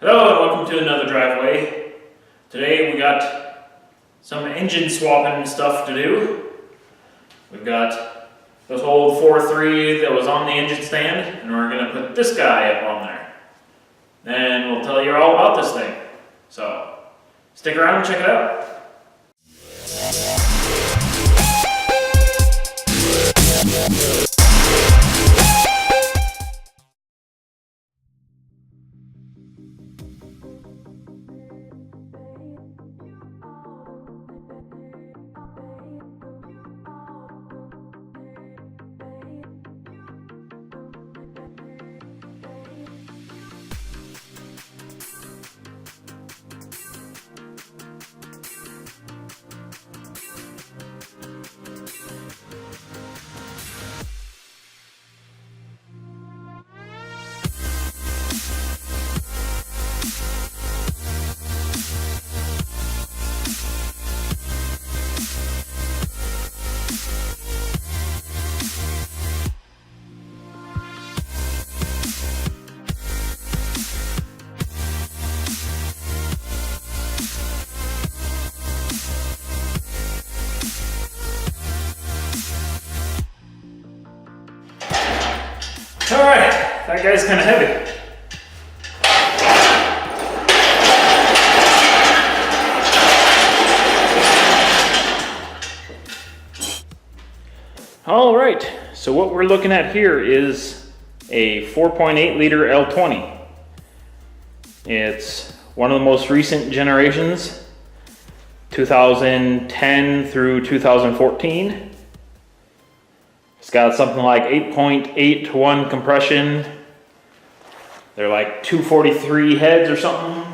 Hello and welcome to another driveway. Today we got some engine swapping stuff to do. We've got this old 4.3 that was on the engine stand, and we're going to put this guy up on there. And we'll tell you all about this thing. So stick around and check it out. Alright, that guy's kind of heavy. Alright, so what we're looking at here is a 4.8 liter L20. It's one of the most recent generations, 2010 through 2014. It's got something like 8.8 to 1 compression. They're like 243 heads or something.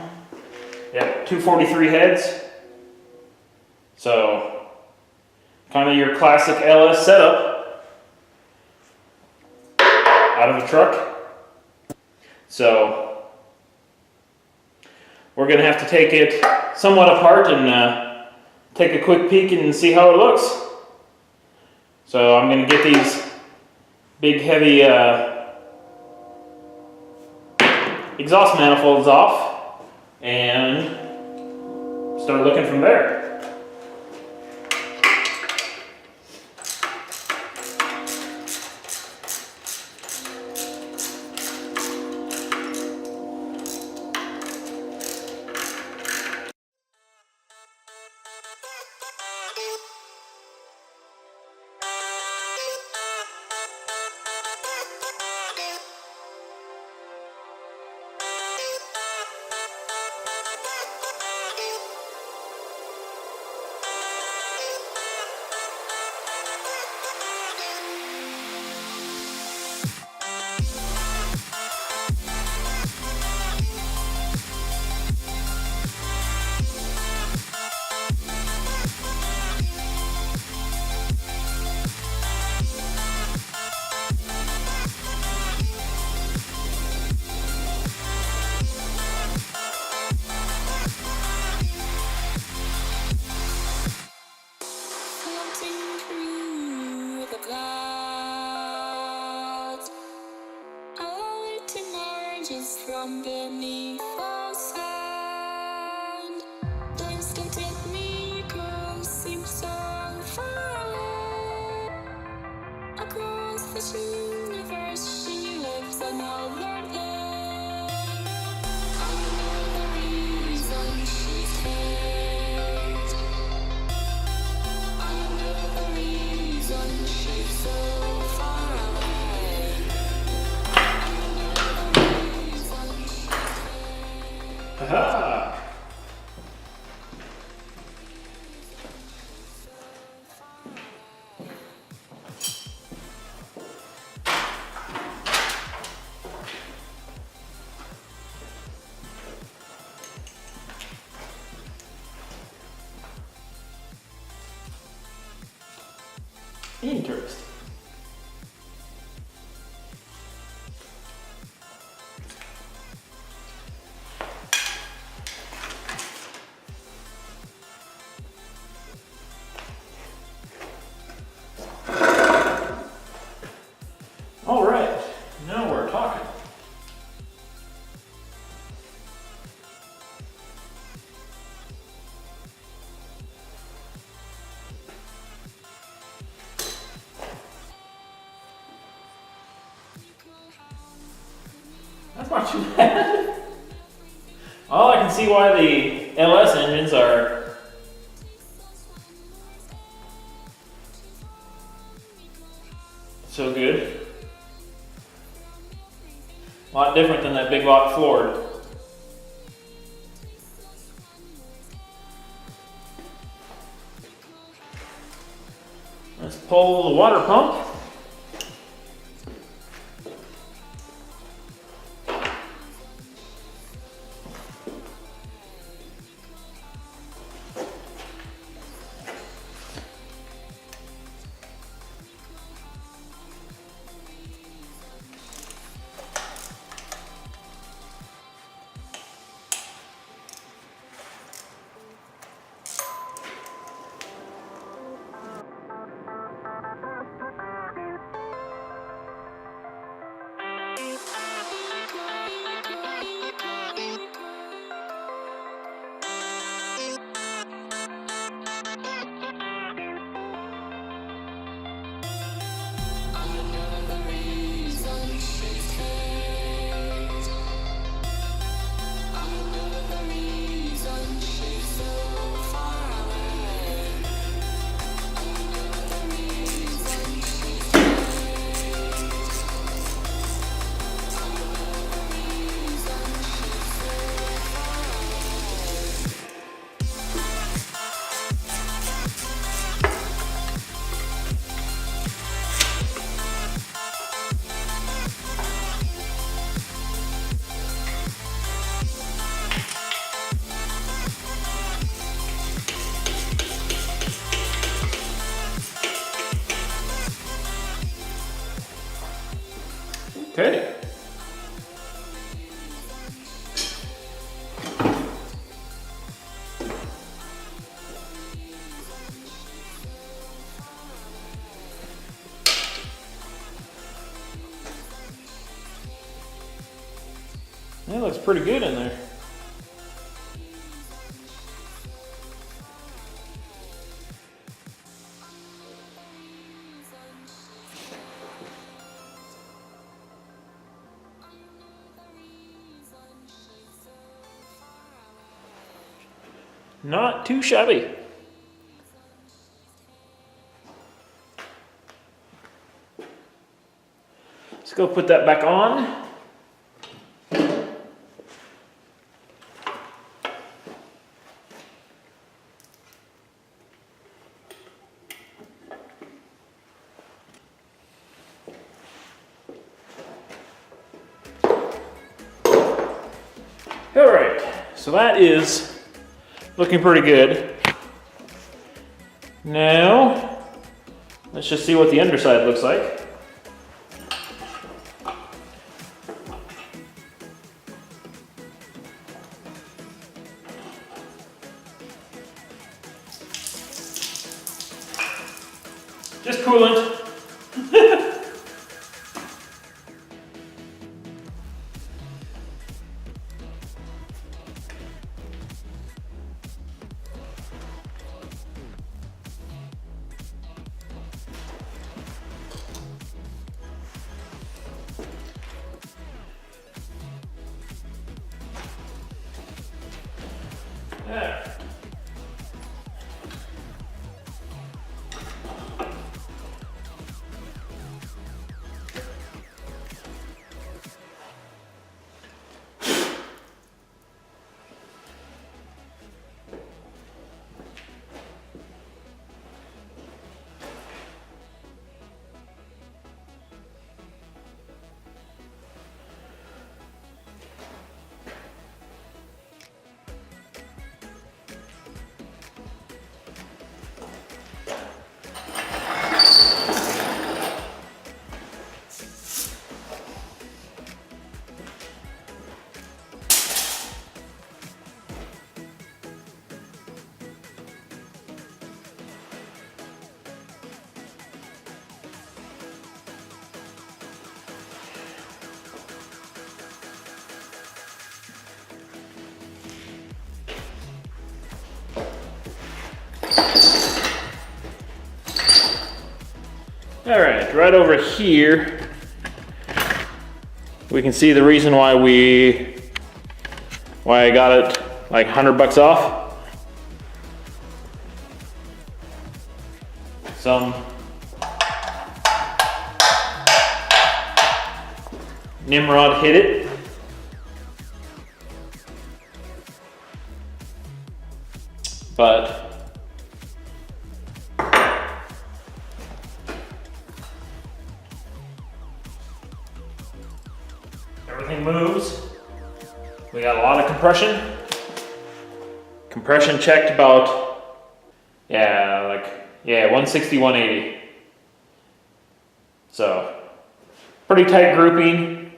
Yeah, 243 heads. So, kind of your classic LS setup out of a truck. So, we're gonna have to take it somewhat apart and take a quick peek and see how it looks. So I'm going to get these big heavy exhaust manifolds off and start looking from there. From beneath the sand, those that take me across seem so far away. Across this universe, she lives another day. I know the reason she's here. I know the reason she's so far away. Aha! Interesting. All right, now we're talking. That's not too bad. Oh, I can see why the LS engines are so good. A lot different than that big block Ford. Let's pull the water pump. Okay. That looks pretty good in there. Not too shabby. Let's go put that back on. All right, so that is looking pretty good. Now, let's just see what the underside looks like. Just coolant. There. All right, right over here, we can see the reason why I got it like $100 off. Some Nimrod hit it. But everything moves. We got a lot of compression. Compression checked about, 160, 180. So, pretty tight grouping.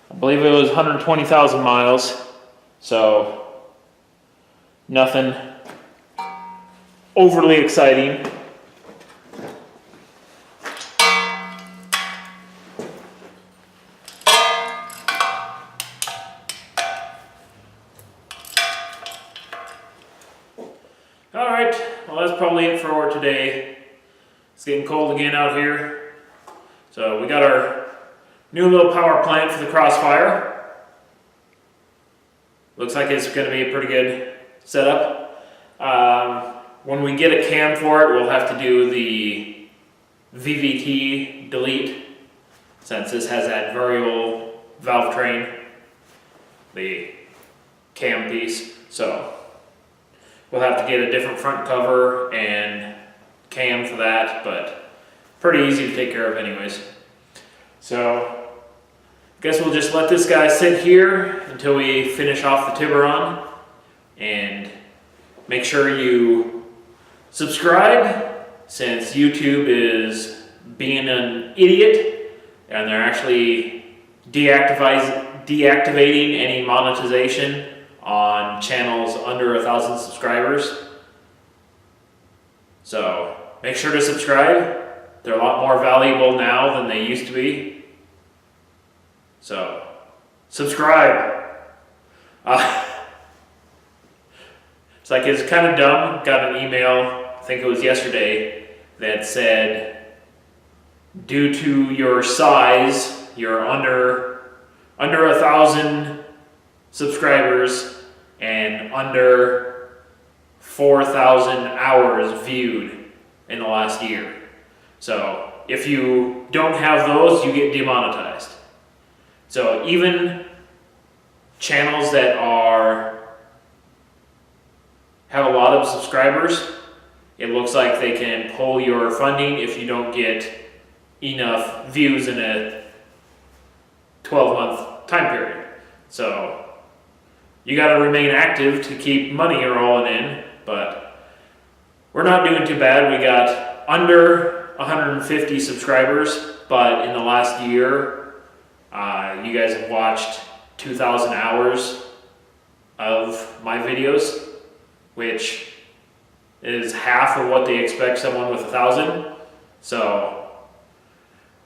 I believe it was 120,000 miles. So, nothing overly exciting. Alright, well that's probably it for today. It's getting cold again out here. So we got our new little power plant for the Crossfire. Looks like it's going to be a pretty good setup. When we get a cam for it, we'll have to do the VVT delete, since this has that variable valve train, the cam piece. So we'll have to get a different front cover and cam for that, but pretty easy to take care of anyways. So I guess we'll just let this guy sit here until we finish off the Tiburon, and make sure you subscribe, since YouTube is being an idiot and they're actually deactivating any monetization on channels under 1,000 subscribers. So make sure to subscribe. They're a lot more valuable now than they used to be. So subscribe. It's kind of dumb. Got an email, I think it was yesterday, that said, due to your size, you're under 1,000 subscribers and under 4,000 hours viewed in the last year. So if you don't have those, you get demonetized. So even channels that have a lot of subscribers, it looks like they can pull your funding if you don't get enough views in a 12-month time period. So you got to remain active to keep money rolling in, but we're not doing too bad. We got under 150 subscribers, but in the last year, you guys have watched 2,000 hours of my videos, which is half of what they expect someone with 1,000. So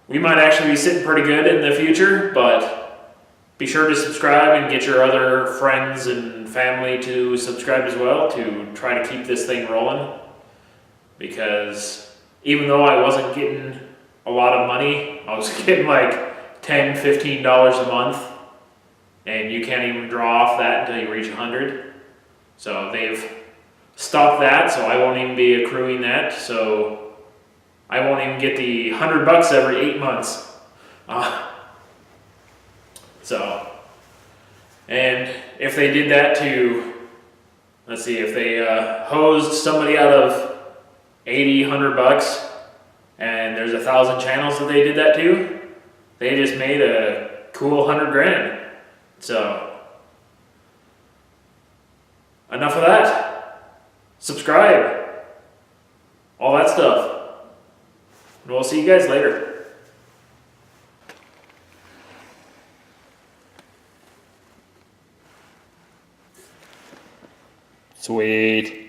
we might actually be sitting pretty good in the future, but be sure to subscribe and get your other friends and family to subscribe as well, to try to keep this thing rolling. Because even though I wasn't getting a lot of money, I was getting like $10, $15 a month, and you can't even draw off that until you reach 100. So they've stopped that, so I won't even be accruing that. So I won't even get the $100 every 8 months. And if they did that to, let's see, if they hosed somebody out of 80, $100, and there's 1,000 channels that they did that to, they just made a cool 100 grand. So enough of that. Subscribe, all that stuff. And we'll see you guys later. Sweet.